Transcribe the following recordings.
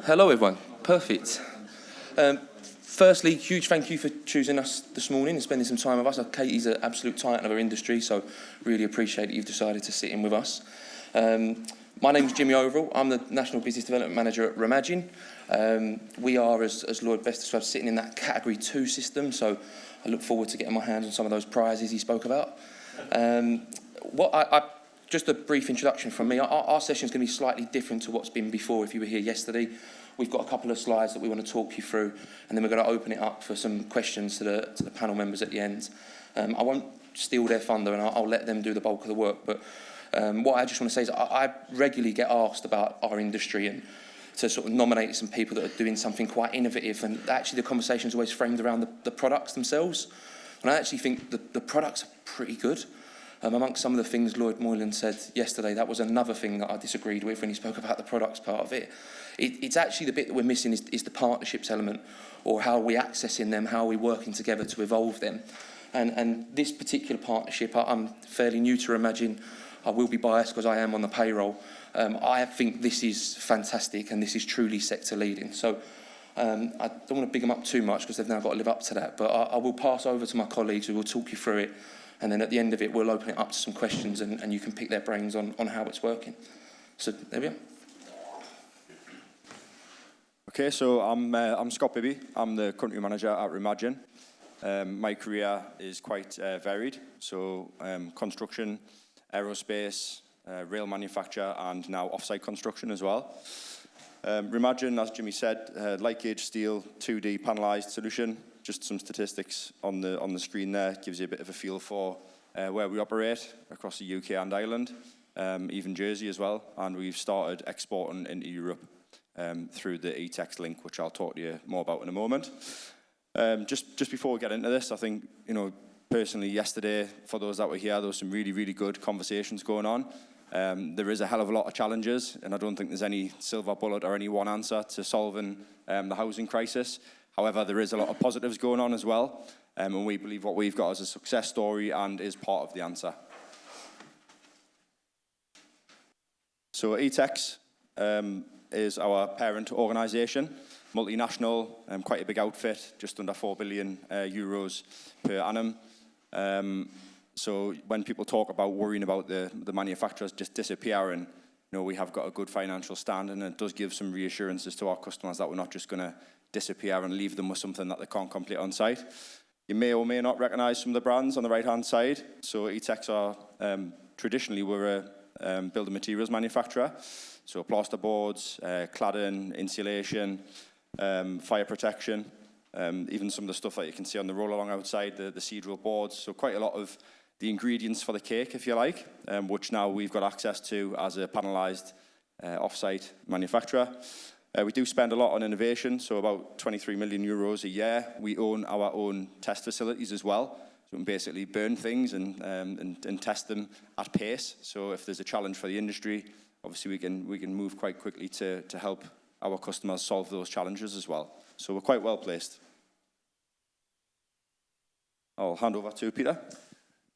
Hello everyone, perfect. Firstly, huge thank you for choosing us this morning and spending some time with us. Katie's an absolute titan of our industry, so really appreciate that you've decided to sit in with us. My name's Jimmy Overall. I'm the National Business Development Manager at Remagin. We are, as Lloyd best described, sitting in that Category 2 system, so I look forward to getting my hands on some of those prizes he spoke about. Just a brief introduction from me. Our session is going to be slightly different to what's been before. If you were here yesterday, we've got a couple of slides that we want to talk you through, and then we're going to open it up for some questions to the panel members at the end. I won't steal their thunder, and I'll let them do the bulk of the work. But what I just want to say is I regularly get asked about our industry and to sort of nominate some people that are doing something quite innovative, and actually the conversation is always framed around the products themselves. And I actually think the products are pretty good. Amongst some of the things Lloyd Moylan said yesterday, that was another thing that I disagreed with when he spoke about the products part of it. It's actually the bit that we're missing is the partnerships element, or how we're accessing them, how we're working together to evolve them. And this particular partnership, I'm fairly new to Remagin. I will be biased because I am on the payroll. I think this is fantastic and this is truly sector leading. So I don't want to big them up too much because they've now got to live up to that. But I will pass over to my colleagues who will talk you through it. And then at the end of it, we'll open it up to some questions and you can pick their brains on how it's working. So there we are. Okay, so I'm Scott Bibby. I'm the country manager at Remagin. My career is quite varied. So construction, aerospace, rail manufacture, and now off-site construction as well. Remagin, as Jimmy said, light gauge steel, 2D panelised solution. Just some statistics on the screen there gives you a bit of a feel for where we operate across the UK and Ireland, even Jersey as well. And we've started exporting into Europe through the ETEX link, which I'll talk to you more about in a moment. Just before we get into this, I think, personally yesterday, for those that were here, there was some really, really good conversations going on. There is a hell of a lot of challenges, and I don't think there's any silver bullet or any one answer to solving the housing crisis. However, there is a lot of positives going on as well, and we believe what we've got is a success story and is part of the answer. So ETEX is our parent organisation, multinational, quite a big outfit, just under 4 billion euros per annum. So when people talk about worrying about the manufacturers just disappearing, we have got a good financial stand, and it does give some reassurances to our customers that we're not just going to disappear and leave them with something that they can't complete on site. You may or may not recognise some of the brands on the right-hand side. So ETEX are, traditionally, we're a building materials manufacturer. So plaster boards, cladding, insulation, fire protection, even some of the stuff that you can see on the roll-along outside, the cedral boards. So quite a lot of the ingredients for the cake, if you like, which now we've got access to as a panelised off-site manufacturer. We do spend a lot on innovation, so about 23 million euros a year. We own our own test facilities as well, so we can basically burn things and test them at pace. So if there's a challenge for the industry, obviously we can move quite quickly to help our customers solve those challenges as well. So we're quite well placed. I'll hand over to Peter.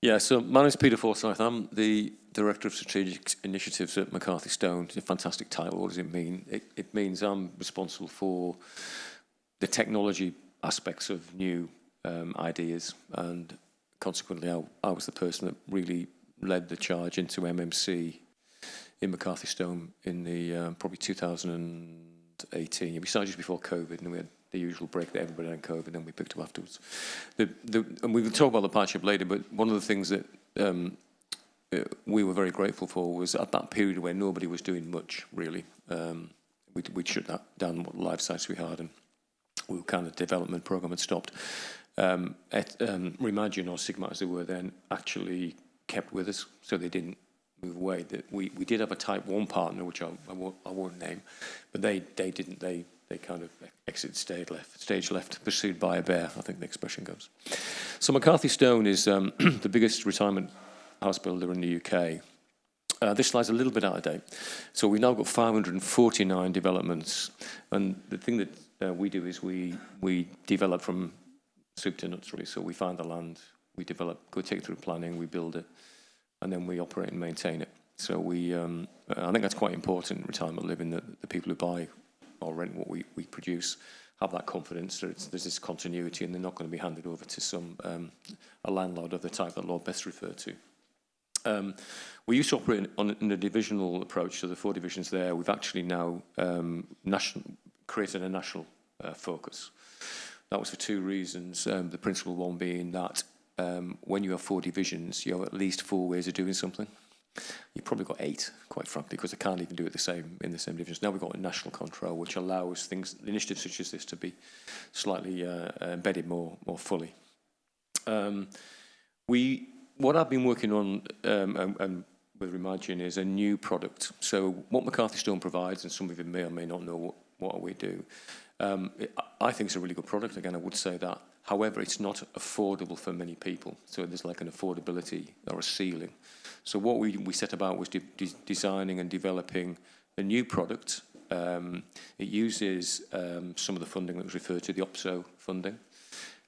Yeah, so my name's Peter Forsyth. I'm the Director of Strategic Initiatives at McCarthy Stone. It's a fantastic title. What does it mean? It means I'm responsible for the technology aspects of new ideas, and consequently I was the person that really led the charge into MMC in McCarthy Stone in the probably 2018. We started just before COVID, and then we had the usual break that everybody had in COVID, and we picked up afterwards. And we will talk about the partnership later, but one of the things that we were very grateful for was at that period where nobody was doing much, really. We'd shut down what live sites we had, and we were kind of development program had stopped. Remagin, or Sigma as they were then, actually kept with us, so they didn't move away. We did have a Type 1 partner, which I won't name, but they didn't. They kind of exited stage left, pursued by a bear, I think the expression goes. So McCarthy Stone is the biggest retirement house builder in the UK. This slide's a little bit out of date. So we've now got 549 developments. And the thing that we do is we develop from soup to nuts, really. So we find the land, we develop, go take it through planning, we build it, and then we operate and maintain it. So I think that's quite important in retirement living, that the people who buy or rent what we produce, have that confidence that there's this continuity and they're not going to be handed over to some a landlord of the type that Lord Best referred to. We used to operate in a divisional approach, so the 4 divisions there. We've actually now created a national focus. That was for 2 reasons. The principal one being that when you have 4 divisions, you have at least 4 ways of doing something. You've probably got 8, quite frankly, because they can't even do it in the same divisions. Now we've got a national control, which allows initiatives such as this to be slightly embedded more fully. What I've been working on and with Remagin is a new product. So what McCarthy Stone provides, and some of you may or may not know what we do, I think it's a really good product. Again, I would say that. However, it's not affordable for many people. So there's like an affordability or a ceiling. So what we set about was designing and developing a new product. It uses some of the funding that was referred to, the OPSO funding.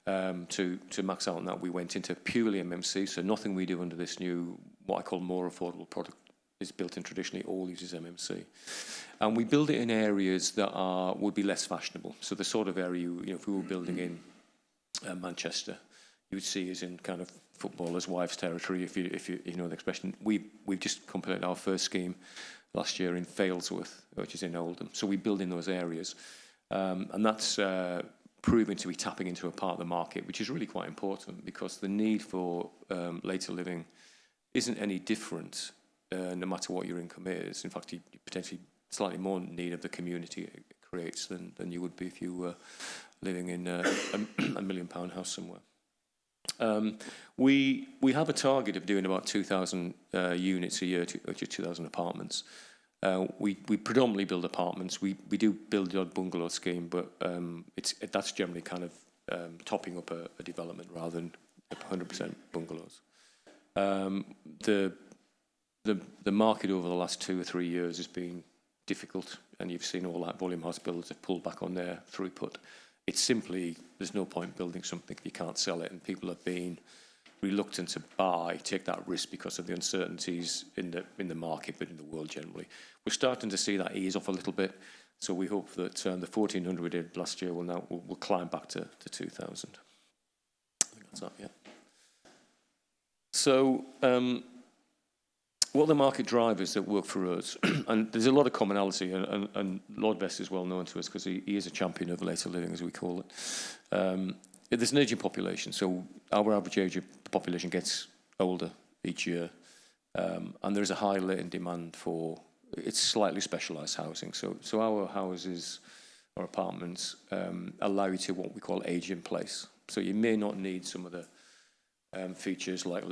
To max out on that, we went into purely MMC, so nothing we do under this new, what I call more affordable product, is built in traditionally, all uses MMC. And we build it in areas that would be less fashionable. So the sort of area, if we were building in Manchester, you would see us in kind of footballers' wives' territory, if you know the expression. We've just completed our first scheme last year in Failsworth, which is in Oldham. So we build in those areas. And that's proving to be tapping into a part of the market, which is really quite important because the need for later living isn't any different no matter what your income is. In fact, you potentially slightly more need of the community it creates than you would be if you were living in a £1 million house somewhere. We have a target of doing about 2,000 units a year, which is 2,000 apartments. We predominantly build apartments. We do build the odd bungalow scheme, but that's generally kind of topping up a development rather than 100% bungalows. The market over the last 2 or 3 years has been difficult, and you've seen all that volume house builders have pulled back on their throughput. It's simply, there's no point building something if you can't sell it, and people have been reluctant to take that risk because of the uncertainties in the market, but in the world generally. We're starting to see that ease off a little bit, so we hope that the 1,400 we did last year will climb back to 2,000. I think that's that, yeah. So, what are the market drivers that work for us? And there's a lot of commonality, and Lord Best is well known to us because he is a champion of later living, as we call it. There's an ageing population, so our average age of the population gets older each year, and there's a high latent demand for it's slightly specialised housing. So our houses or apartments allow you to what we call age in place. So you may not need some of the features like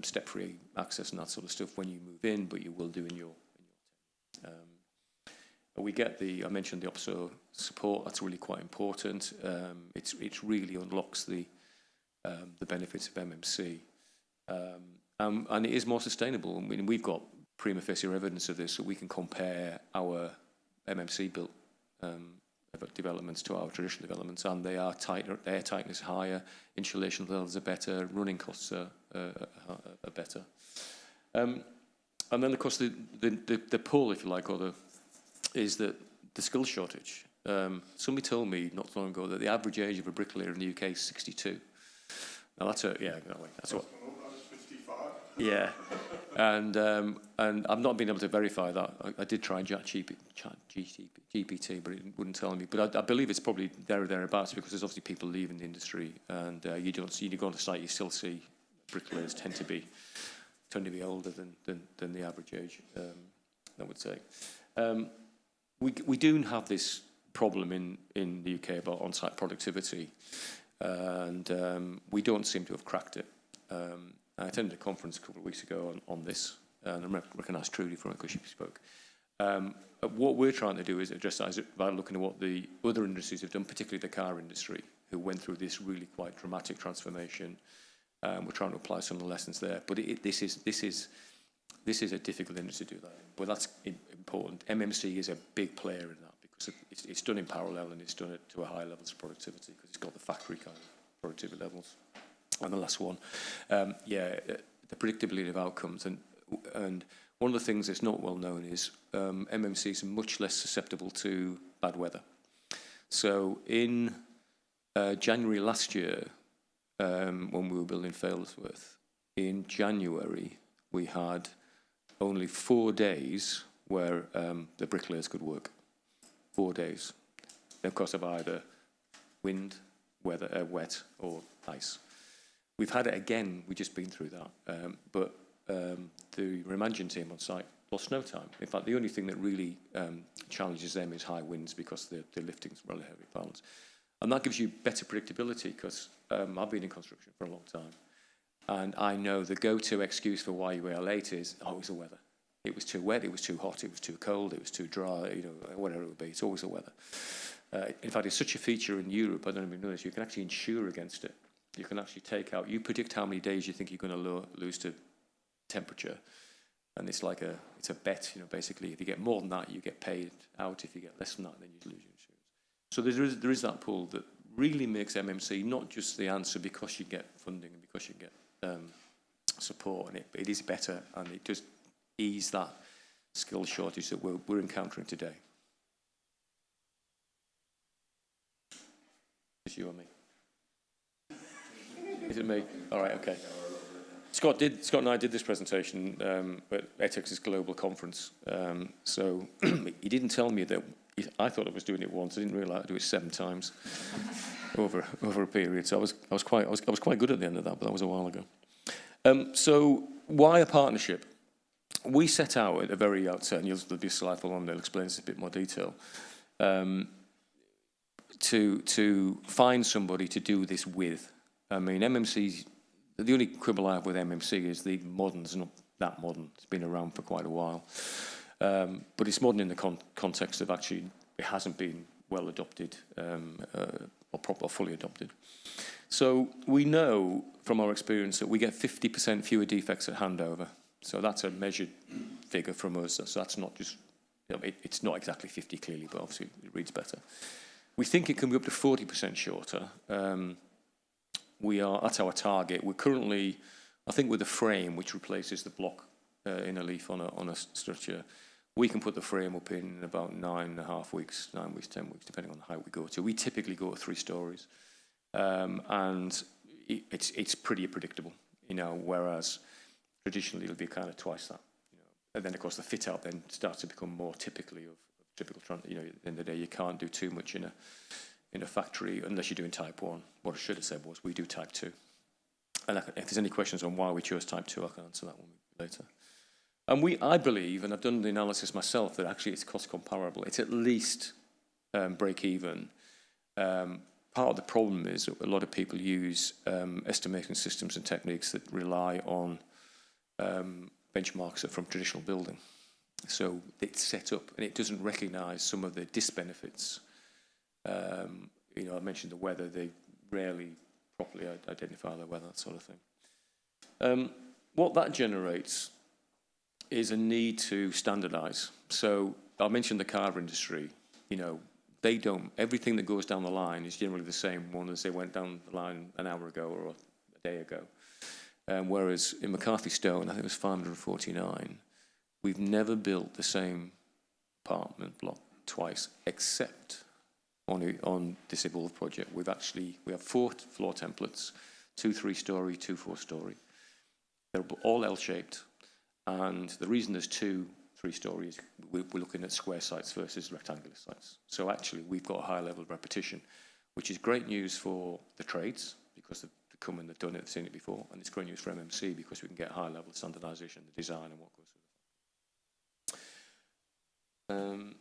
step-free access and that sort of stuff when you move in, but you will do in your we get I mentioned the OPSO support. That's really quite important. It really unlocks the benefits of MMC, and it is more sustainable. I mean, we've got prima facie evidence of this, so we can compare our MMC built developments to our traditional developments, and they are tighter. Air tightness is higher, insulation levels are better, running costs are better, and then of course the pull, if you like, is that the skill shortage. Somebody told me not so long ago that the average age of a bricklayer in the UK is 62. Now that's that's what. Yeah, and I've not been able to verify that. I did try and chat GPT, but it wouldn't tell me. But I believe it's probably there or thereabouts because there's obviously people leaving the industry, and you go on the site, you still see bricklayers tend to be older than the average age. I would say. We do have this problem in the UK about on-site productivity, and we don't seem to have cracked it. I attended a conference a couple of weeks ago on this, and I recognised Trudy from it because she spoke. What we're trying to do is address that by looking at what the other industries have done, particularly the car industry, who went through this really quite dramatic transformation. We're trying to apply some of the lessons there, but this is a difficult industry to do that. But that's important. MMC is a big player in that because it's done in parallel and it's done it to a high levels of productivity because it's got the factory kind of productivity levels. And the last one, the predictability of outcomes, and one of the things that's not well known is MMCs are much less susceptible to bad weather. So in January last year, when we were building Failsworth, in January we had only 4 days where the bricklayers could work. 4 days, because of either wind, weather, wet or ice. We've had it again, we've just been through that, but the Remagin team on site lost no time. In fact, the only thing that really challenges them is high winds, because the lifting's relatively heavy balance. And that gives you better predictability, because I've been in construction for a long time, and I know the go-to excuse for why you were late is, oh, it was the weather. It was too wet, it was too hot, it was too cold, it was too dry, you know, whatever it would be. It's always the weather. In fact, it's such a feature in Europe, I don't know if you know this, you can actually insure against it. You can actually take out, you predict how many days you think you're going to lose to temperature, and it's like it's a bet, you know, basically. If you get more than that, you get paid out. If you get less than that, then you lose your insurance. So there is that pull that really makes MMC not just the answer because you get funding and because you get support, and it is better, and it does ease that skill shortage that we're encountering today. Is you or me? Is it me? All right, okay. Scott and I did this presentation at ETEX's global conference. So he didn't tell me that. I thought I was doing it once. I didn't realise I'd do it 7 times over a period. So I was quite good at the end of that, but that was a while ago. So why a partnership? We set out at the very outset, and there'll be a slide for one that'll explain this in a bit more detail, to find somebody to do this with. I mean, MMC's, the only quibble I have with MMC is the modern's not that modern. It's been around for quite a while. But it's modern in the context of actually it hasn't been well adopted or fully adopted. So we know from our experience that we get 50% fewer defects at handover. So that's a measured figure from us. So that's not just, you know, it's not exactly 50 clearly, but obviously it reads better. We think it can be up to 40% shorter. That's our target. We're currently, I think with the frame, which replaces the block inner leaf on a structure, we can put the frame up in about 9.5 weeks, 9 weeks, 10 weeks, depending on the height we go to. We typically go to 3 stories. And it's pretty predictable, you know, whereas traditionally it'll be kind of twice that, you know. And then of course the fit out then starts to become more typical, you know, at the end of the day you can't do too much in a factory unless you're doing type 1. What I should have said was we do type 2. And if there's any questions on why we chose type 2, I can answer that one later. And I believe, and I've done the analysis myself, that actually it's cost comparable. It's at least break even. Part of the problem is that a lot of people use estimating systems and techniques that rely on benchmarks from traditional building. So it's set up and it doesn't recognise some of the disbenefits. You know, I mentioned the weather, they rarely properly identify the weather, that sort of thing. What that generates is a need to standardise. So I mentioned the car industry, you know, they don't, everything that goes down the line is generally the same one as they went down the line an hour ago or a day ago. Whereas in McCarthy Stone, I think it was 549, we've never built the same apartment block twice, except on this Evolve project. We have 4 floor templates, 2 3-story, 2 4-story. They're all L-shaped, and the reason there's 2 3-story is we're looking at square sites versus rectangular sites. So actually, we've got a high level of repetition, which is great news for the trades because they've come and they've done it, they've seen it before, and it's great news for MMC because we can get a high level of standardisation, the design, and what goes through it.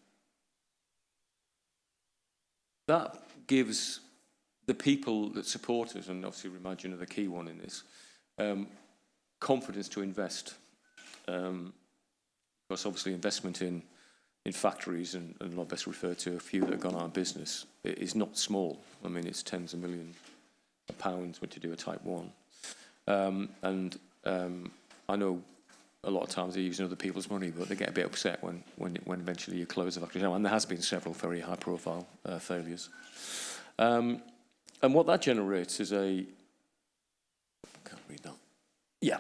That gives the people that support us, and obviously Remagin are the key one in this, confidence to invest. Because obviously investment in factories, and I'll best refer to a few that have gone out of business, it is not small. I mean, it's tens of millions of pounds when to do a type 1. I know a lot of times they're using other people's money, but they get a bit upset when eventually you close the factory down. And there has been several very high-profile failures. And what that generates is can't read that. Yeah,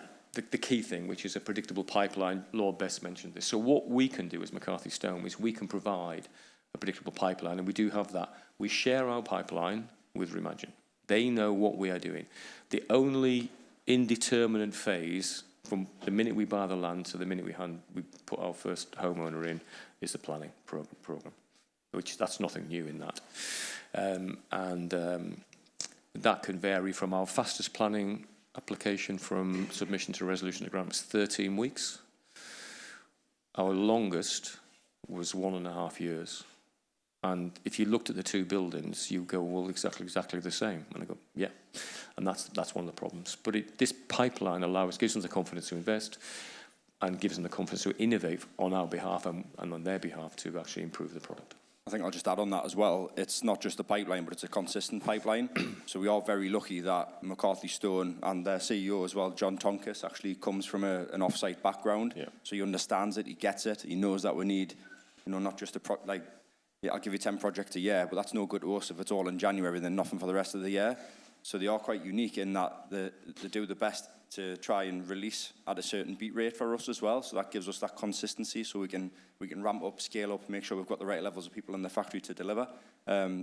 the key thing, which is a predictable pipeline. Lord Best mentioned this. So what we can do as McCarthy Stone is we can provide a predictable pipeline, and we do have that. We share our pipeline with Remagin. They know what we are doing. The only indeterminate phase from the minute we buy the land to the minute we put our first homeowner in is the planning program, which that's nothing new in that. That can vary from our fastest planning application from submission to resolution to grant was 13 weeks. Our longest was 1.5 years. And if you looked at the two buildings, you go, well, exactly the same. And I go, yeah. And that's one of the problems. But this pipeline gives them the confidence to invest and gives them the confidence to innovate on our behalf and on their behalf to actually improve the product. I think I'll just add on that as well. It's not just a pipeline, but it's a consistent pipeline. So we are very lucky that McCarthy Stone and their CEO as well, John Tonkis, actually comes from an off-site background. Yeah. So he understands it, he gets it, he knows that we need, not just yeah, I'll give you 10 projects a year, but that's no good to us if it's all in January, then nothing for the rest of the year. So they are quite unique in that they do the best to try and release at a certain beat rate for us as well. So that gives us that consistency, so we can ramp up, scale up, make sure we've got the right levels of people in the factory to deliver.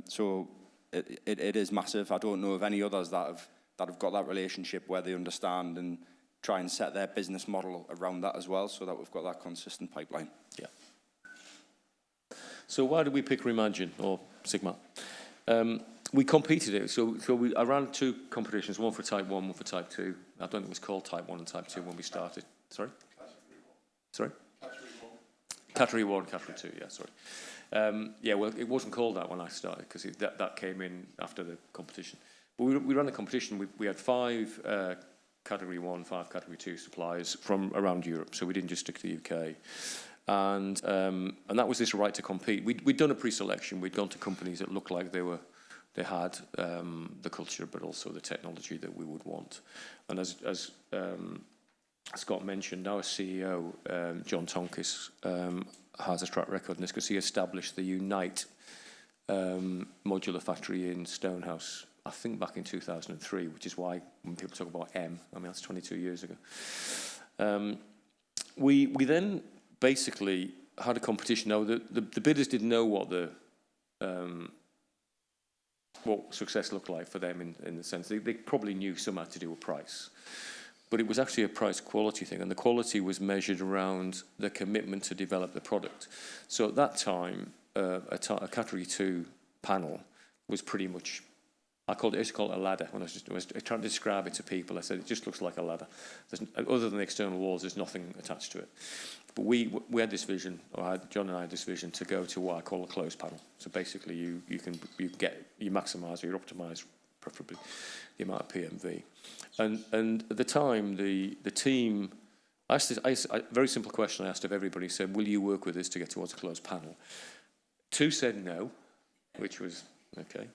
So it is massive. I don't know of any others that have got that relationship where they understand and try and set their business model around that as well, so that we've got that consistent pipeline. Yeah. So why did we pick Remagin or Sigma? We competed it. So I ran 2 competitions, one for Type 1, one for Type 2. I don't think it was called Type 1 and Type 2 when we started. Sorry? Sorry? Category 1, Category 2, yeah, sorry. Yeah, well, it wasn't called that when I started because that came in after the competition. But we ran the competition. We had 5 Category 1, 5 Category 2 suppliers from around Europe, so we didn't just stick to the UK. And that was this right to compete. We'd done a pre-selection. We'd gone to companies that looked like they had the culture, but also the technology that we would want. And as Scott mentioned, our CEO, John Tonkis, has a track record in this because he established the Unite modular factory in Stonehouse, I think back in 2003, which is why when people talk about that's 22 years ago. We then basically had a competition. Now, the bidders didn't know what success looked like for them in the sense they probably knew some had to do with price, but it was actually a price quality thing, and the quality was measured around the commitment to develop the product. So at that time, a Category 2 panel was pretty much, I used to call it a ladder. When I was trying to describe it to people, I said it just looks like a ladder. Other than the external walls, there's nothing attached to it. But we had this vision, John and I had this vision to go to what I call a closed panel. So basically, you maximise or you optimise, preferably, the amount of PMV. And at the time, the team asked this a very simple question. I asked of everybody. Said, "Will you work with us to get towards a closed panel?" 2 said no, which was okay.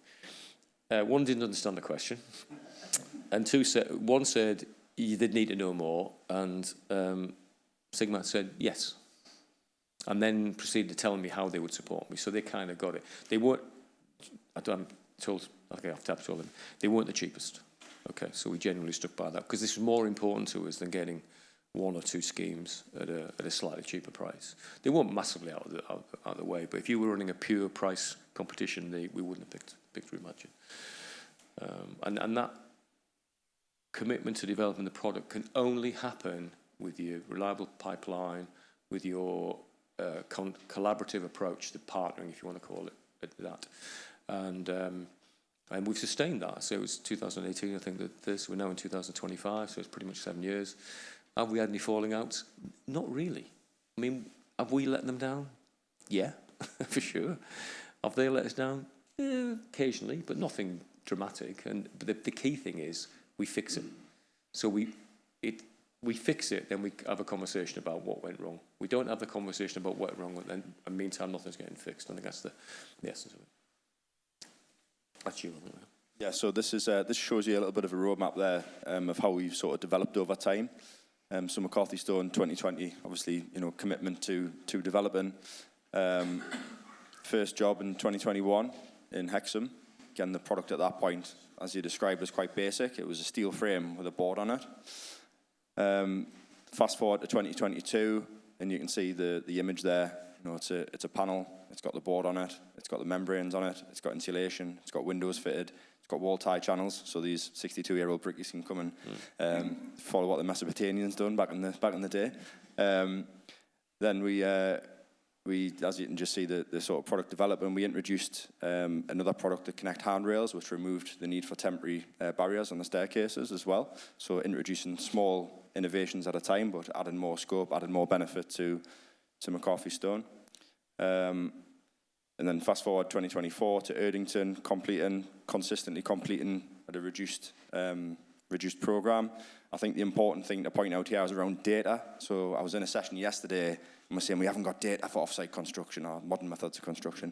1 didn't understand the question, and 1 said they'd need to know more, and Sigma said yes, and then proceeded to tell me how they would support me. So they kind of got it. They weren't. I have told them they weren't the cheapest. Okay, so we generally stuck by that because this was more important to us than getting 1 or 2 schemes at a slightly cheaper price. They weren't massively out of the way, but if you were running a pure price competition, we wouldn't have picked Remagin. And that commitment to developing the product can only happen with your reliable pipeline, with your collaborative approach to partnering, if you want to call it that. And we've sustained that. So it was 2018, I think, we're now in 2025, so it's pretty much 7 years. Have we had any falling outs? Not really. I mean, have we let them down? Yeah, for sure. Have they let us down? Occasionally, but nothing dramatic. But the key thing is we fix it. So we fix it, then we have a conversation about what went wrong. We don't have the conversation about what went wrong, and then in the meantime, nothing's getting fixed. I think that's the essence of it. That's you. Yeah, so this shows you a little bit of a roadmap there of how we've sort of developed over time. So McCarthy Stone 2020, obviously, commitment to developing. First job in 2021 in Hexham. Again, the product at that point, as you described, was quite basic. It was a steel frame with a board on it. Fast forward to 2022, and you can see the image there. You know, it's a panel. It's got the board on it. It's got the membranes on it. It's got insulation. It's got windows fitted. It's got wall tie channels, so these 62-year-old brickies can come and follow what the Mesopotamians done back in the day. Then we, as you can just see, the sort of product development, we introduced another product, the Connect handrails, which removed the need for temporary barriers on the staircases as well. So introducing small innovations at a time, but adding more scope, adding more benefit to McCarthy Stone. And then fast forward 2024 to Erdington, consistently completing at a reduced program. I think the important thing to point out here is around data. So I was in a session yesterday and we're saying we haven't got data for off-site construction or modern methods of construction.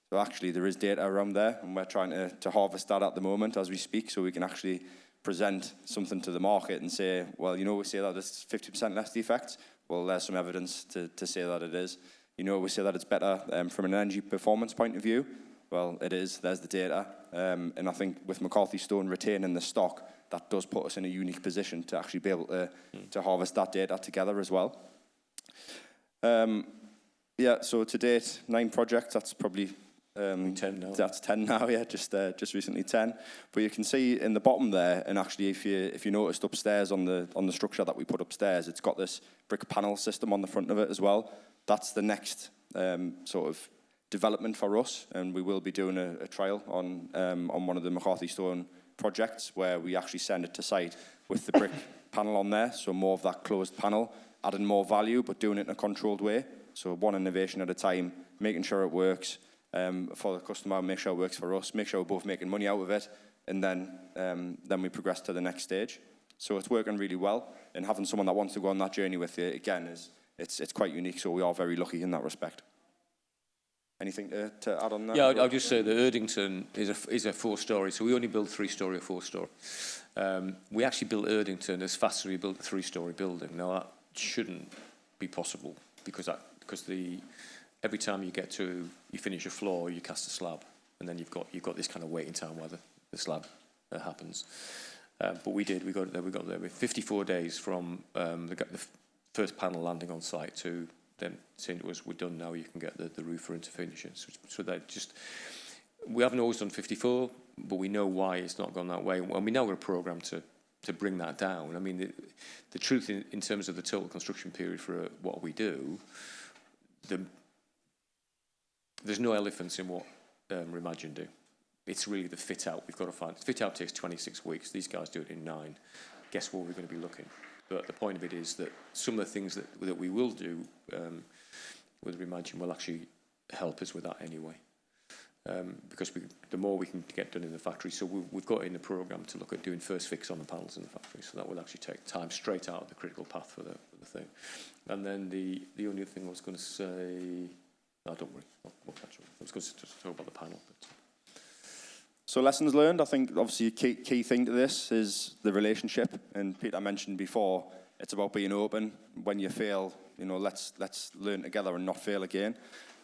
So actually there is data around there, and we're trying to harvest that at the moment as we speak, so we can actually present something to the market and say, well, you know, we say that it's 50% less defects. Well, there's some evidence to say that it is. You know, we say that it's better from an energy performance point of view. Well, it is. There's the data. And I think with McCarthy Stone retaining the stock, that does put us in a unique position to actually be able to harvest that data together as well. Yeah, so to date, 9 projects. That's probably 10 now. That's 10 now, yeah, just recently 10. But you can see in the bottom there, and actually if you noticed upstairs on the structure that we put upstairs, it's got this brick panel system on the front of it as well. That's the next sort of development for us, and we will be doing a trial on one of the McCarthy Stone projects where we actually send it to site with the brick panel on there, so more of that closed panel, adding more value, but doing it in a controlled way. So one innovation at a time, making sure it works for the customer, make sure it works for us, make sure we're both making money out of it, and then we progress to the next stage. So it's working really well, and having someone that wants to go on that journey with you, again, it's quite unique, so we are very lucky in that respect. Anything to add on that? Yeah, I'll just say that Erdington is a 4-storey, so we only build 3-storey or 4-storey. We actually built Erdington as fast as we built a 3-storey building. Now that shouldn't be possible because every time you finish a floor, you cast a slab, and then you've got this kind of waiting time while the slab happens. But we got there with 54 days from the first panel landing on site to then saying it was, we're done now, you can get the roofer into finishing. So that we haven't always done 54, but we know why it's not gone that way. And we now got a programme to bring that down. I mean, the truth in terms of the total construction period for what we do, there's no elephants in what Remagin do. It's really the fit out we've got to find. Fit out takes 26 weeks. These guys do it in 9. Guess where we're going to be looking? But the point of it is that some of the things that we will do with Remagin will actually help us with that anyway. Because the more we can get done in the factory, so we've got in the programme to look at doing first fix on the panels in the factory, so that will actually take time straight out of the critical path for the thing. And then the only thing I was going to say, no, don't worry, we'll catch up. I was going to just talk about the panel. But. So lessons learned, I think obviously a key thing to this is the relationship, and Peter mentioned before, it's about being open. When you fail, you know, let's learn together and not fail again.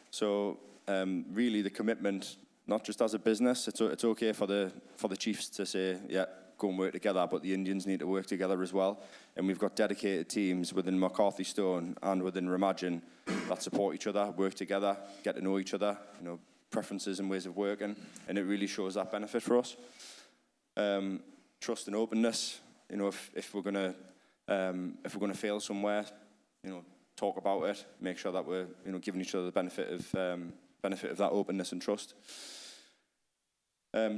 So really the commitment, not just as a business, it's okay for the chiefs to say, yeah, go and work together, but the Indians need to work together as well. And we've got dedicated teams within McCarthy Stone and within Remagin that support each other, work together, get to know each other, you know, preferences and ways of working, and it really shows that benefit for us. Trust and openness. You know, if we're gonna fail somewhere, you know, talk about it. Make sure that we're, you know, giving each other the benefit of that openness and trust.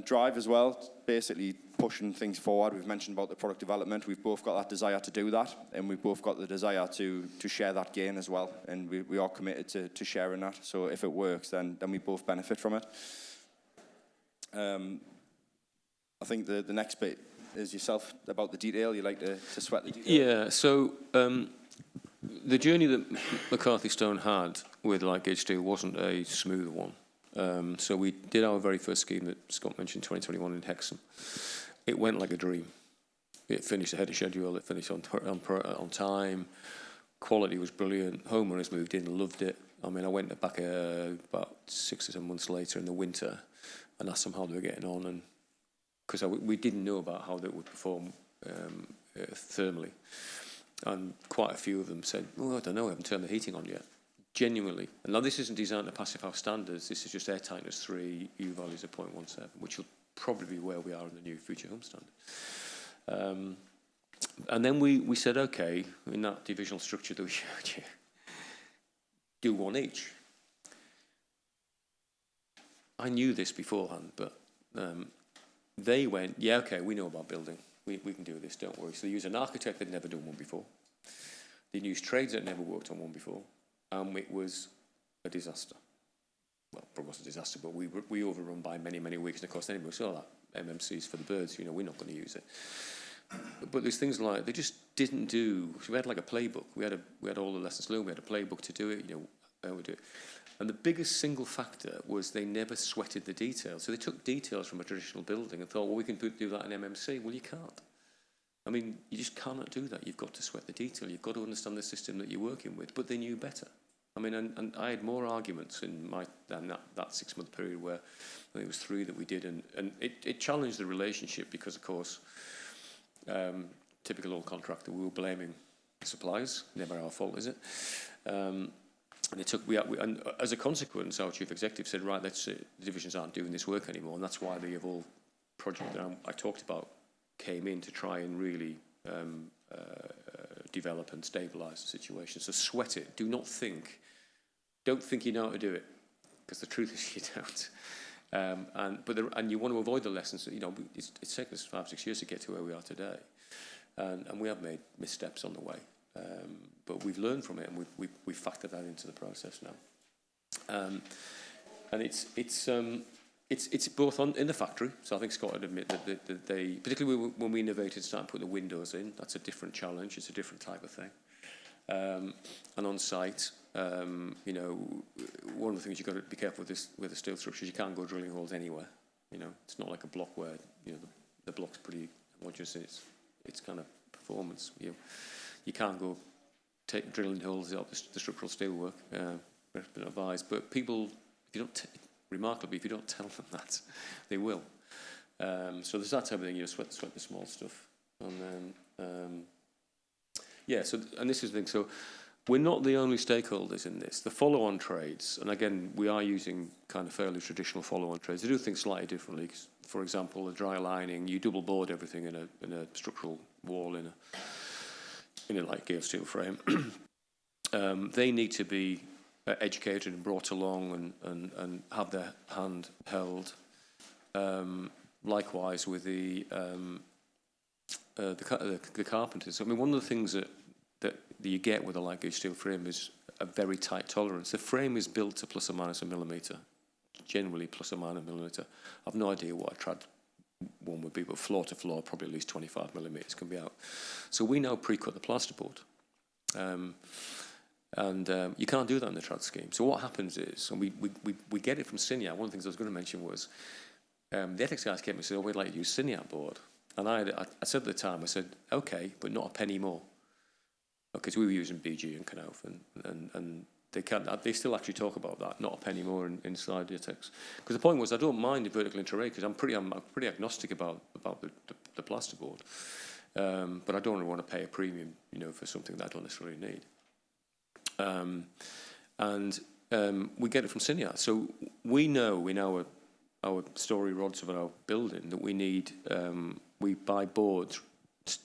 Drive as well, basically pushing things forward. We've mentioned about the product development. We've both got that desire to do that, and we've both got the desire to share that gain as well, and we are committed to sharing that. So if it works, then we both benefit from it. I think the next bit is yourself, about the detail. You like to sweat the detail? Yeah, so the journey that McCarthy Stone had with light gauge steel wasn't a smooth one. So we did our very first scheme that Scott mentioned, 2021 in Hexham. It went like a dream. It finished ahead of schedule. It finished on time. Quality was brilliant. Homeowners moved in, loved it. I mean, I went back about 6 or 7 months later in the winter and asked them how they were getting on, and because we didn't know about how they would perform thermally. And quite a few of them said, "Oh, I don't know, I haven't turned the heating on yet." Genuinely. And now this isn't designed to passive house standards, this is just air tightness 3, U values of 0.17, which will probably be where we are in the new future home standard. And then we said, okay, in that divisional structure that we showed you, do one each. I knew this beforehand, but they went, yeah, okay, we know about building. We can do this, don't worry. So they used an architect that had never done one before. They used trades that had never worked on one before. And it was a disaster. Well, it was a disaster, but we overrun by many, many weeks. And of course, anybody saw that. MMC's for the birds, you know, we're not going to use it. But there's things like, they just didn't do, so we had like a playbook. We had all the lessons learned, we had a playbook to do it, you know, how we do it. And the biggest single factor was they never sweated the details. So they took details from a traditional building and thought, well, we can do that in MMC. Well, you can't. I mean, you just cannot do that. You've got to sweat the detail. You've got to understand the system that you're working with. But they knew better. I mean, and I had more arguments in than that 6-month period where I think it was 3 that we did. And it challenged the relationship because, of course, typical old contractor, we were blaming suppliers. Never our fault, is it? And and as a consequence, our chief executive said, right, that's it. The divisions aren't doing this work anymore. And that's why the Evolve project that I talked about came in to try and really develop and stabilise the situation. So sweat it. Don't think you know how to do it, because the truth is you don't. And you want to avoid the lessons. You know, it's taken us 5-6 years to get to where we are today, and we have made missteps on the way. But we've learned from it, and we've factored that into the process now. And it's both in the factory. So I think Scott would admit that they, particularly when we innovated and started putting the windows in, that's a different challenge. It's a different type of thing. And on site, you know, one of the things you've got to be careful with the steel structures, you can't go drilling holes anywhere. You know, it's not like a block where, you know, the block's pretty homogeneous. It's kind of performance. You can't go drilling holes out the structural steelwork. Been advised, but people, remarkably, if you don't tell them that, they will. So there's that type of thing. You know, sweat the small stuff, and then yeah. So, and this is the thing. So we're not the only stakeholders in this. The follow-on trades, and again, we are using kind of fairly traditional follow-on trades. They do things slightly differently. For example, the dry lining, you double board everything in a structural wall in a light gear steel frame. They need to be educated and brought along and have their hand held. Likewise with the carpenters. I mean, one of the things that you get with a light gauge steel frame is a very tight tolerance. The frame is built to plus or minus a millimetre, generally plus or minus a millimetre. I've no idea what a trad one would be, but floor to floor, probably at least 25 millimetres can be out. So we now pre-cut the plasterboard. And you can't do that in the trad scheme. So what happens is, and we get it from Cineat. One of the things I was going to mention was, the ethics guys came and said, oh, we'd like to use Cineat board. And I said at the time, I said, okay, but not a penny more. Because we were using BG and Knauf, and they still actually talk about that, not a penny more inside the ethics. Because the point was, I don't mind the vertical interarray, because I'm pretty agnostic about the plasterboard. But I don't really want to pay a premium, you know, for something that I don't necessarily need. We get it from Cineat. So we know in our story rods of our building that we need, we buy boards.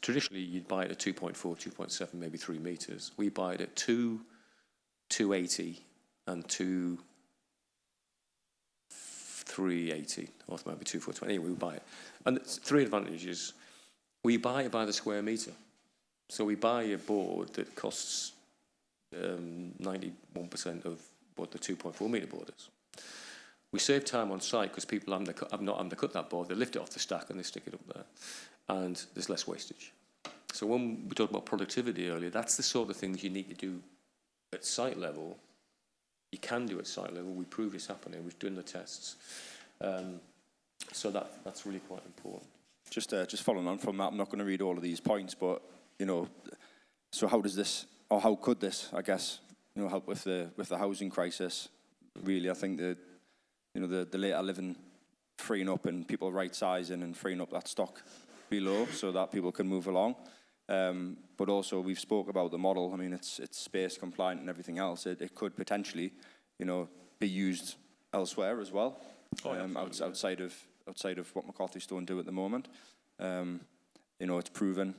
Traditionally, you'd buy it at 2.4, 2.7, maybe 3 metres. We buy it at 2, 280 and 2, 380, or maybe 2, 420. Anyway, we buy it. And it's 3 advantages. We buy it by the square metre. So we buy a board that costs 91% of what the 2.4 metre board is. We save time on site because people have not undercut that board. They lift it off the stack and they stick it up there. And there's less wastage. So when we talked about productivity earlier, that's the sort of things you need to do at site level. You can do at site level. We prove it's happening. We've done the tests. So that's really quite important. Just following on from that, I'm not going to read all of these points, but, you know, so how does this, or how could this, I guess, you know, help with the housing crisis? Really, I think that, you know, the later living, freeing up and people right sizing and freeing up that stock below so that people can move along. But also we've spoke about the model. I mean, it's space compliant and everything else. It could potentially, you know, be used elsewhere as well, outside of what McCarthy Stone do at the moment. You know, it's proven.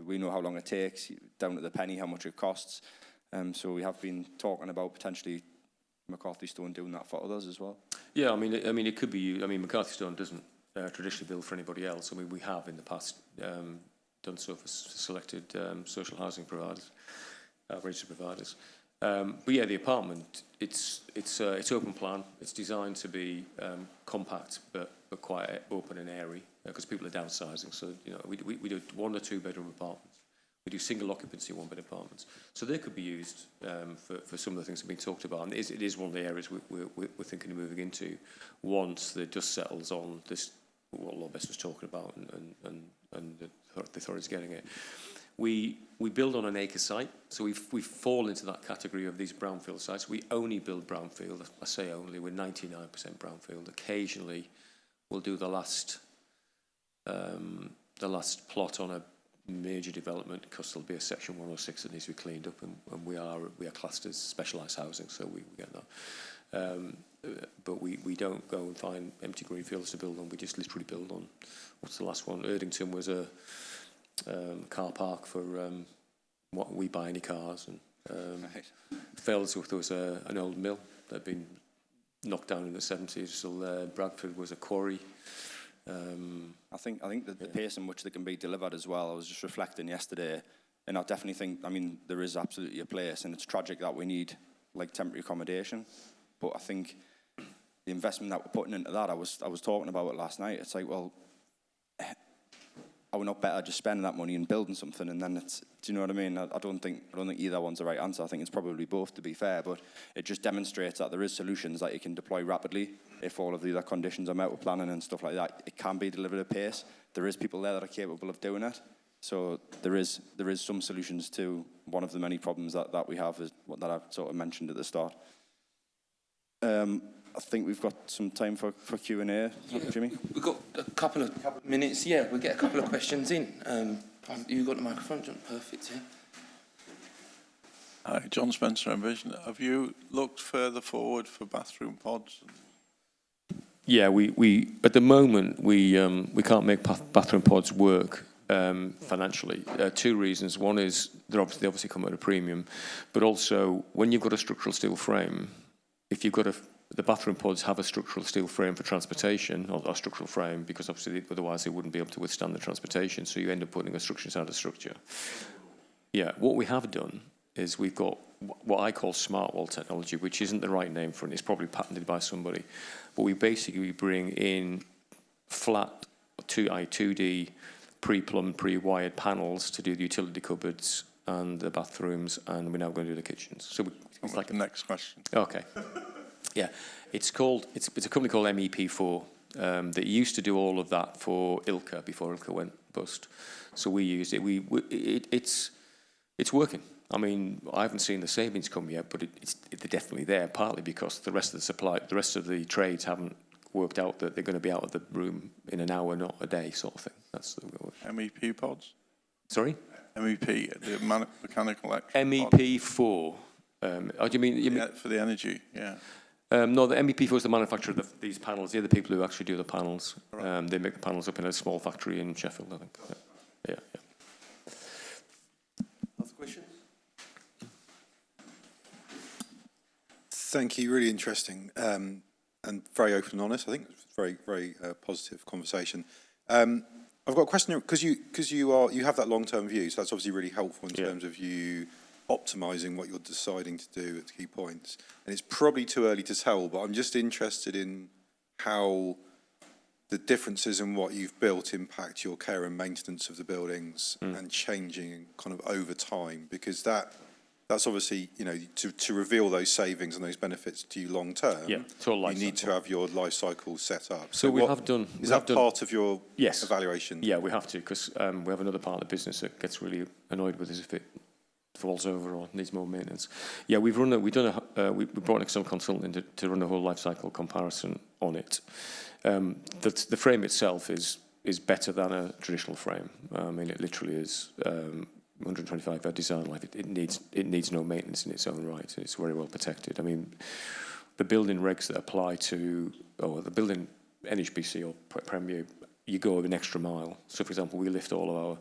We know how long it takes, down to the penny, how much it costs. So we have been talking about potentially McCarthy Stone doing that for others as well. Yeah, I mean, it could be used. I mean, McCarthy Stone doesn't traditionally build for anybody else. I mean, we have in the past done so for selected social housing providers, registered providers. But yeah, the apartment, it's open plan. It's designed to be compact, but quite open and airy, because people are downsizing. So, you know, we do 1 or 2 bedroom apartments. We do single occupancy 1-bed apartments. So they could be used for some of the things that have been talked about. And it is one of the areas we're thinking of moving into once the dust settles on this, what Lord Best was talking about, and the authority's getting it. We build on an acre site, so we fall into that category of these brownfield sites. We only build brownfield. I say only, we're 99% brownfield. Occasionally, we'll do the last plot on a major development, because there'll be a section 106 that needs to be cleaned up, and we are classed as specialised housing, so we get that. But we don't go and find empty greenfields to build on. We just literally build on. What's the last one? Erdington was a car park for what we buy any cars, and Failsworth was an old mill that had been knocked down in the 70s. So Bradford was a quarry. I think the pace in which they can be delivered as well. I was just reflecting yesterday, and I definitely think, I mean, there is absolutely a place, and it's tragic that we need like temporary accommodation, but I think the investment that we're putting into that, I was talking about it last night. It's like, well, are we not better just spending that money and building something, and then it's, do you know what I mean? I don't think either one's the right answer. I think it's probably both, to be fair, but it just demonstrates that there is solutions that you can deploy rapidly if all of the other conditions are met with planning and stuff like that. It can be delivered at pace. There is people there that are capable of doing it. So there is some solutions to one of the many problems that we have, is what that I sort of mentioned at the start. I think we've got some time for Q&A, Jimmy. We've got a couple of minutes. Yeah, we'll get a couple of questions in. You got the microphone, John? Perfect, yeah. Hi, John Spencer, Envision. Have you looked further forward for bathroom pods? Yeah, we at the moment we can't make bathroom pods work financially. 2 reasons. One is they obviously come at a premium, but also when you've got a structural steel frame, if you've got the bathroom pods have a structural steel frame for transportation, or a structural frame, because obviously otherwise they wouldn't be able to withstand the transportation, so you end up putting a structure inside a structure. Yeah, what we have done is we've got what I call smart wall technology, which isn't the right name for it. It's probably patented by somebody. But we basically bring in flat 2D pre-plumbed, pre-wired panels to do the utility cupboards and the bathrooms, and we're now going to do the kitchens. So it's like the next question. Okay. Yeah, it's a company called MEP4 that used to do all of that for Ilka before Ilka went bust. So we used it. It's working. I mean, I haven't seen the savings come yet, but they're definitely there. Partly because the rest of the trades haven't worked out that they're going to be out of the room in an hour, not a day, sort of thing. That's the MEP pods. Sorry. MEP, the mechanical electric. MEP4. Oh, do you mean for the energy? Yeah. No, the MEP4 is the manufacturer of these panels. They're the people who actually do the panels. Right. They make the panels up in a small factory in Sheffield, I think. Yeah. Other questions? Thank you. Really interesting and very open and honest. I think it's a very, very positive conversation. I've got a question because you have that long-term view, so that's obviously really helpful in terms of you optimising what you're deciding to do at key points. And it's probably too early to tell, but I'm just interested in how the differences in what you've built impact your care and maintenance of the buildings and changing kind of over time, because that's obviously, you know, to reveal those savings and those benefits to you long term, you need to have your life cycle set up. So we have done. Is that part of your evaluation? Yeah, we have to, because we have another part of the business that gets really annoyed with us if it falls over or needs more maintenance. Yeah, we brought an external consultant in to run a whole life cycle comparison on it. The frame itself is is better than a traditional frame. I mean, it literally is 125-year design life. It needs no maintenance in its own right. It's very well protected. I mean, the building regs that apply to, or the building NHBC or Premier, you go an extra mile. So, for example, we lift all of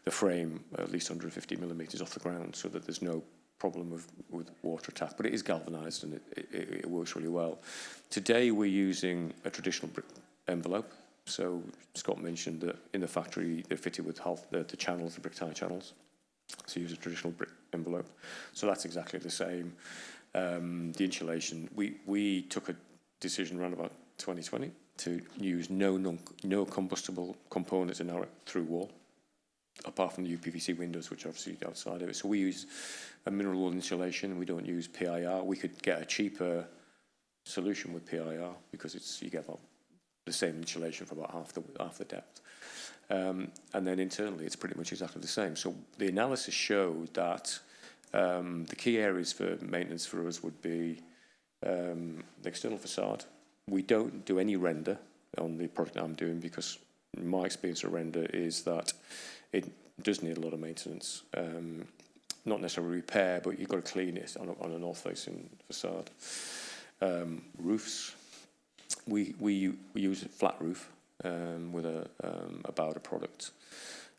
the frame at least 150 millimetres off the ground so that there's no problem with water attack. But it is galvanised and it works really well. Today, we're using a traditional brick envelope. So Scott mentioned that in the factory, they're fitted with the channels, the brick tie channels. So use a traditional brick envelope. So that's exactly the same. The insulation, we took a decision around about 2020 to use no combustible components in our through wall, apart from the UPVC windows, which are obviously outside of it. So we use a mineral wool insulation. We don't use PIR. We could get a cheaper solution with PIR because you get about the same insulation for about half the depth. And then internally, it's pretty much exactly the same. So the analysis showed that the key areas for maintenance for us would be the external facade. We don't do any render on the product I'm doing because my experience of render is that it does need a lot of maintenance. Not necessarily repair, but you've got to clean it on a north-facing facade. Roofs, we use a flat roof with a Bowder product,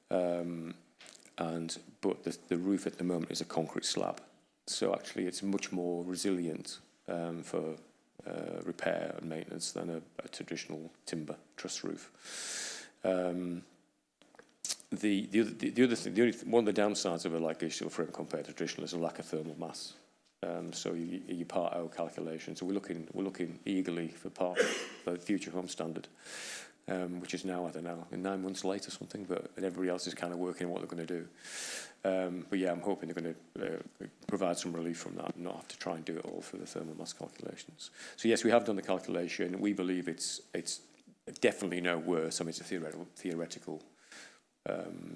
but the roof at the moment is a concrete slab, so actually it's much more resilient for repair and maintenance than a traditional timber truss roof. The other thing, one of the downsides of a light-gauge frame compared to traditional is a lack of thermal mass. So your Part O calculation. So we're looking eagerly for the future home standard, which is now, I don't know, 9 months late or something. But everybody else is kind of working on what they're going to do. But yeah, I'm hoping they're going to provide some relief from that and not have to try and do it all through the thermal mass calculations. So yes, we have done the calculation. We believe it's definitely no worse. I mean, it's a theoretical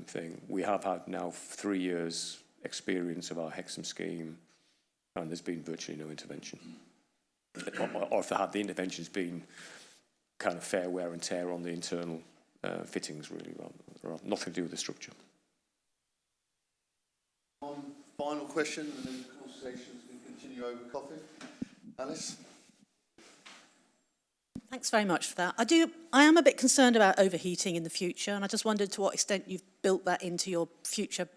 thing. We have had now 3 years experience of our Hexham scheme, and there's been virtually no intervention. Or if there had, the intervention's been kind of fair wear and tear on the internal fittings, really, rather nothing to do with the structure. One final question, and then the conversations can continue over coffee. Alice? Thanks very much for that. I am a bit concerned about overheating in the future, and I just wondered to what extent you've built that into your future,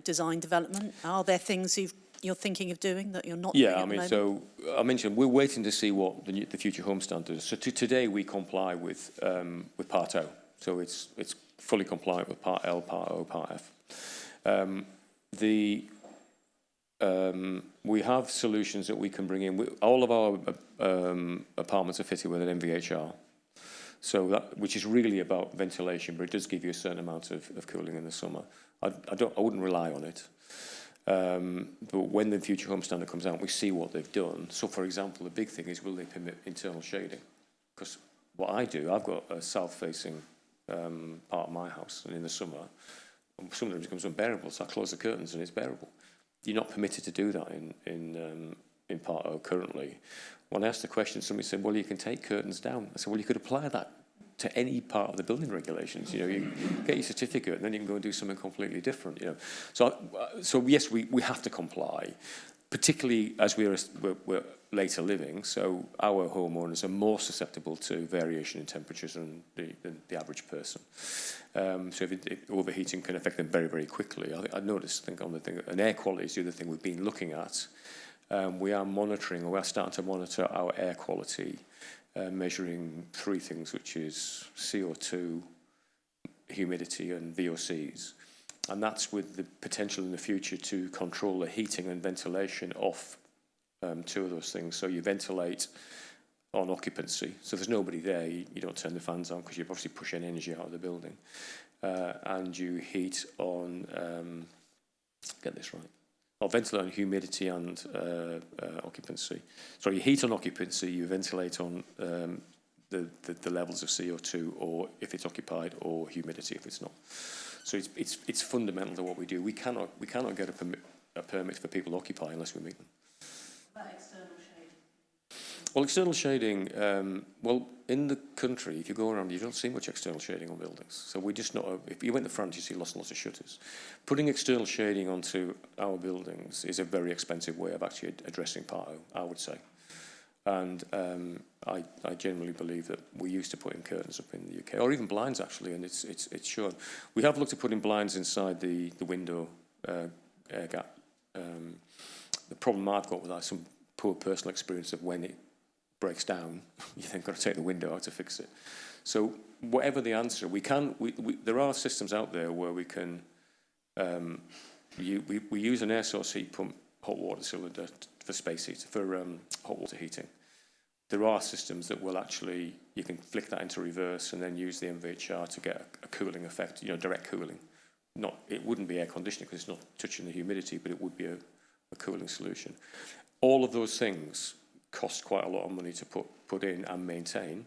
design development. Are there things you're thinking of doing that you're not doing at the moment? So I mentioned we're waiting to see what the future home standard is. So today we comply with Part O. So it's fully compliant with Part L, Part O, Part F. We have solutions that we can bring in. All of our apartments are fitted with an MVHR, so which is really about ventilation, but it does give you a certain amount of cooling in the summer. I wouldn't rely on it. But when the future home standard comes out, we see what they've done. So, for example, the big thing is, will they permit internal shading? Because what I do, I've got a south-facing part of my house, and in the summer, some of it becomes unbearable, so I close the curtains and it's bearable. You're not permitted to do that in Part O currently. When I asked the question, somebody said, well, you can take curtains down. I said, well, you could apply that to any part of the building regulations. You get your certificate and then you can go and do something completely different. So yes, we have to comply, particularly as we're later living. So our homeowners are more susceptible to variation in temperatures than the average person. So if overheating can affect them very, very quickly. I noticed, on the thing, and air quality is the other thing we've been looking at. We are starting to monitor our air quality, measuring 3 things, which is CO2, humidity, and VOCs. And that's with the potential in the future to control the heating and ventilation of 2 of those things. So you ventilate on occupancy. So if there's nobody there, you don't turn the fans on because you're obviously pushing energy out of the building. And you heat on, get this right, or ventilate on humidity and occupancy. So you heat on occupancy, you ventilate on the levels of CO2, or if it's occupied, or humidity if it's not. So it's fundamental to what we do. We cannot get a permit for people to occupy unless we meet them. About external shade. Well, external shading, well, in the country, if you go around, you don't see much external shading on buildings. So we just not, if you went to France, you see lots and lots of shutters. Putting external shading onto our buildings is a very expensive way of actually addressing part O, I would say. And I generally believe that we used to put in curtains up in the UK, or even blinds actually, and it's shown. We have looked at putting blinds inside the window air gap. The problem I've got with that is some poor personal experience of when it breaks down, you then got to take the window out to fix it. So whatever the answer, there are systems out there where we can, we use an air source heat pump hot water cylinder for space heat, for hot water heating. There are systems that will actually, you can flick that into reverse and then use the MVHR to get a cooling effect, direct cooling. It wouldn't be air conditioning because it's not touching the humidity, but it would be a cooling solution. All of those things cost quite a lot of money to put in and maintain.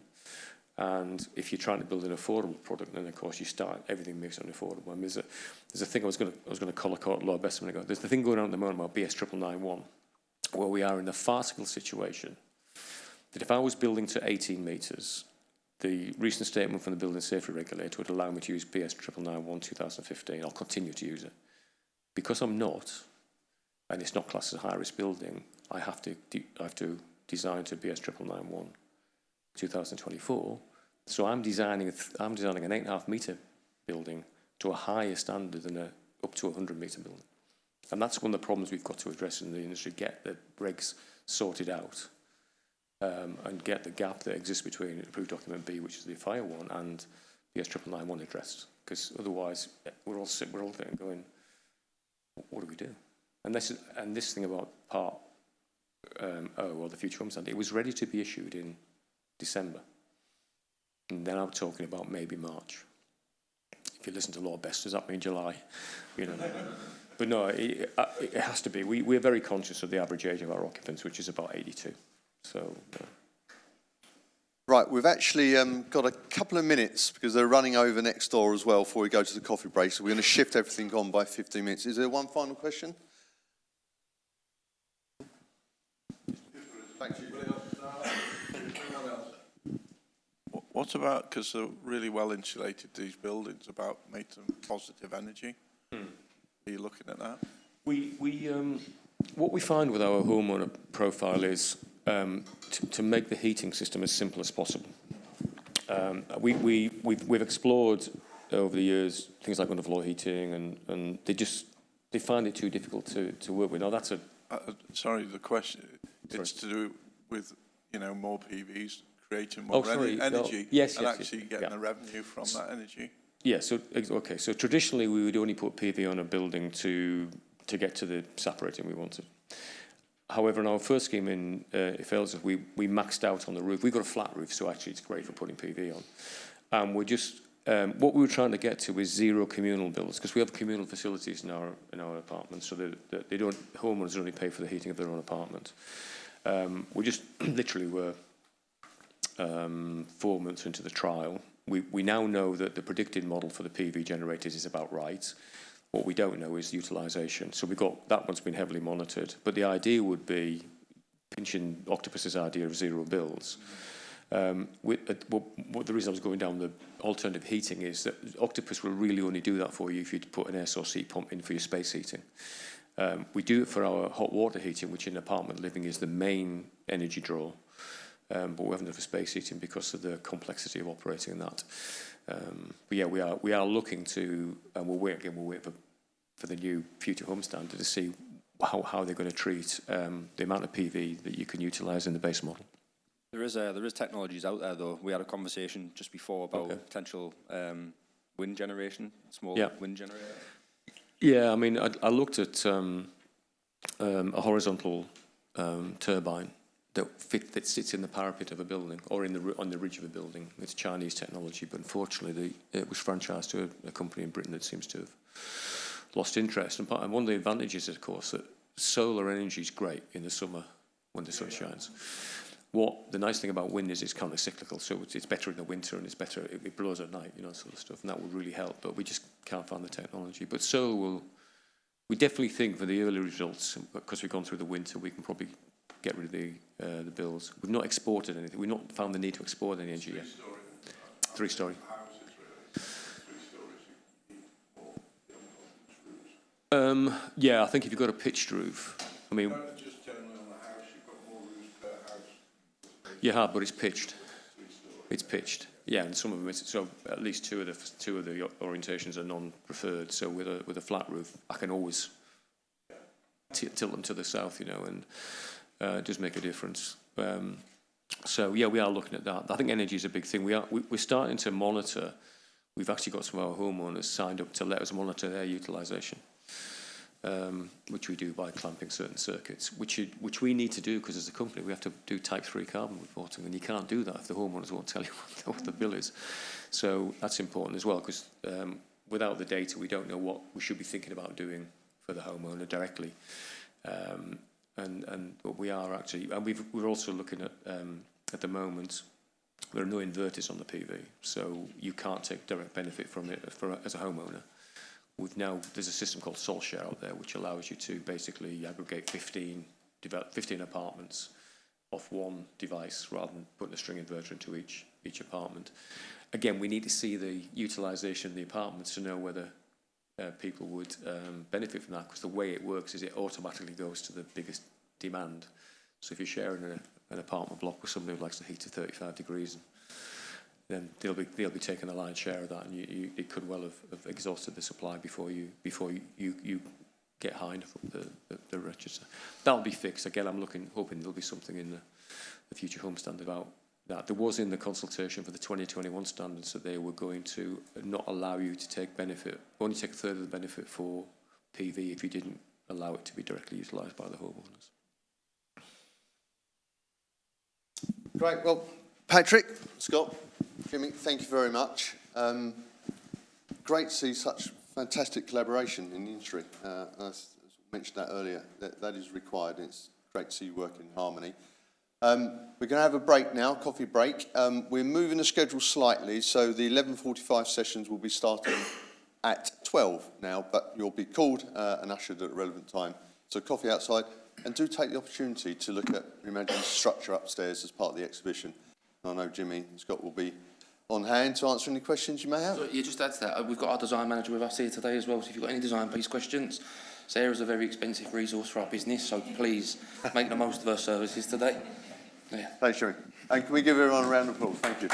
And if you're trying to build an affordable product, then of course everything makes it unaffordable. I mean, there's a thing I was going to call a Lord Best a minute ago. There's the thing going on at the moment about BS 991, where we are in the farcical situation that if I was building to 18 metres, the recent statement from the Building Safety Regulator would allow me to use BS 991 2015. I'll continue to use it. Because I'm not, and it's not classed as a high-risk building, I have to design to BS 991 2024. So I'm designing an 8.5 metre building to a higher standard than up to a 100 metre building. And that's one of the problems we've got to address in the industry, get the regs sorted out, and get the gap that exists between approved document B, which is the fire one, and BS 991 addressed. Because otherwise, we're all there going, what do we do? And this thing about Part O, or the Future Home Standard, it was ready to be issued in December. And then I'm talking about maybe March. If you listen to Lord Best, does that mean July? But no, it has to be. We're very conscious of the average age of our occupants, which is about 82. So. Right, we've actually got a couple of minutes because they're running over next door as well before we go to the coffee break. So we're going to shift everything on by 15 minutes. Is there one final question? Thank you. What about, because they're really well insulated, these buildings, about make them positive energy? Are you looking at that? What we find with our homeowner profile is to make the heating system as simple as possible. We've explored over the years things like underfloor heating, and they find it too difficult to work with. Now that's sorry, the question, it's to do with, more PVs, creating more energy, and actually getting the revenue from that energy. Yeah, so traditionally we would only put PV on a building to get to the SAP rating we wanted. However, in our first scheme in Aylesworth, we maxed out on the roof. We've got a flat roof, so actually it's great for putting PV on. And we're just, what we were trying to get to is zero communal bills, because we have communal facilities in our apartments, so that homeowners only pay for the heating of their own apartment. We just literally were 4 months into the trial. We now know that the predicted model for the PV generators is about right. What we don't know is utilisation. So that one's been heavily monitored. But the idea would be, pinching Octopus's idea of zero bills. The reason I was going down the alternative heating is that Octopus will really only do that for you if you put an air source heat pump in for your space heating. We do it for our hot water heating, which in apartment living is the main energy draw. But we haven't done for space heating because of the complexity of operating that. But yeah, we are looking to, and we'll wait for the new Future Home Standard to see how they're going to treat the amount of PV that you can utilise in the base model. There is technologies out there though. We had a conversation just before about potential wind generation, small wind generator. Yeah, I mean, I looked at a horizontal turbine that sits in the parapet of a building or on the ridge of a building. It's Chinese technology, but unfortunately it was franchised to a company in Britain that seems to have lost interest. And one of the advantages, of course, that solar energy is great in the summer when the sun shines. The nice thing about wind is it's counter-cyclical, so it's better in the winter and it blows at night, sort of stuff, and that would really help, but we just can't find the technology. But solar we definitely think for the early results, because we've gone through the winter, we can probably get rid of the bills. We've not exported anything. We've not found the need to export any energy yet. Three-storey. Yeah, I think if you've got a pitched roof, I mean, Just generally on the house, you've got more roofs per house. you have, but it's pitched. It's pitched. Yeah, and some of them, so at least two of the orientations are non-preferred. So with a flat roof, I can always tilt them to the south, you know, and it does make a difference. So yeah, we are looking at that. I think energy is a big thing. We're starting to monitor. We've actually got some of our homeowners signed up to let us monitor their utilisation, which we do by clamping certain circuits, which we need to do because as a company we have to do Type 3 carbon reporting, and you can't do that if the homeowners won't tell you what the bill is. So that's important as well, because without the data we don't know what we should be thinking about doing for the homeowner directly. But we are actually, and we're also looking at the moment, there are no inverters on the PV, so you can't take direct benefit from it as a homeowner. There's a system called SolShare out there, which allows you to basically aggregate 15 apartments off one device rather than putting a string inverter into each apartment. Again, we need to see the utilisation of the apartments to know whether people would benefit from that, because the way it works is it automatically goes to the biggest demand. So if you're sharing an apartment block with somebody who likes to heat to 35 degrees, then they'll be taking a lion's share of that, and it could well have exhausted the supply before you get high enough up the register. That'll be fixed. Again, I'm hoping there'll be something in the future home standard about that. There was in the consultation for the 2021 standards that they were going to not allow you to take benefit, only take a third of the benefit for PV if you didn't allow it to be directly utilised by the homeowners. Great. Well, Patrick, Scott, Jimmy, thank you very much. Great to see such fantastic collaboration in the industry. As mentioned that earlier, that is required, and it's great to see you working in harmony. We're going to have a break now, coffee break. We're moving the schedule slightly, so the 11:45 sessions will be starting at 12 now, but you'll be called and ushered at a relevant time. So coffee outside, and do take the opportunity to look at Remagin's structure upstairs as part of the exhibition. I know Jimmy and Scott will be on hand to answer any questions you may have. So, yeah, just add to that, we've got our design manager with us here today as well, so if you've got any design-based questions, Sarah's a very expensive resource for our business, so please make the most of her services today. Yeah. Thanks, Jimmy. And can we give everyone a round of applause? Thank you.